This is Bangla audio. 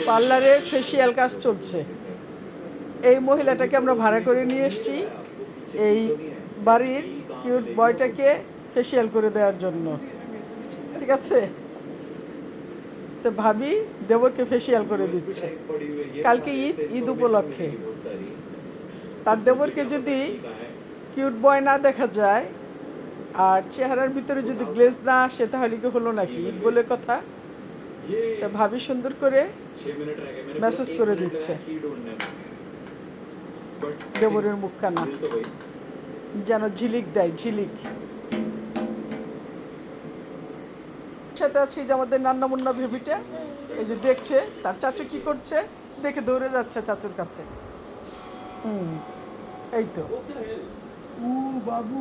পার্লারে ফেসিয়াল কাজ চলছে। এই মহিলাটাকে আমরা ভাড়া করে নিয়ে এসেছি এই বাড়ির কিউট বয়টাকে ফেসিয়াল করে দেওয়ার জন্য, ঠিক আছে? তো ভাবি দেবরকে ফেসিয়াল করে দিচ্ছে। কালকে ঈদ উপলক্ষে তার দেবরকে যদি কিউট বয় না দেখা যায় আর চেহারার ভিতরে যদি গ্লেজ না আসে তাহলে কি হলো নাকি? ঈদ বলে কথা। তো ভাবি সুন্দর করে মেসেজ করে দিচ্ছে দেবরের মুখখানা যেন ঝিলিক দেয়, ঝিলিক। সাথে আছে যে আমাদের নান্না মুন্না বেবিটা, এই যে দেখছে তার চাচু কি করছে, দেখে দৌড়ে যাচ্ছে চাচুর কাছে। এই তো উ বাবু।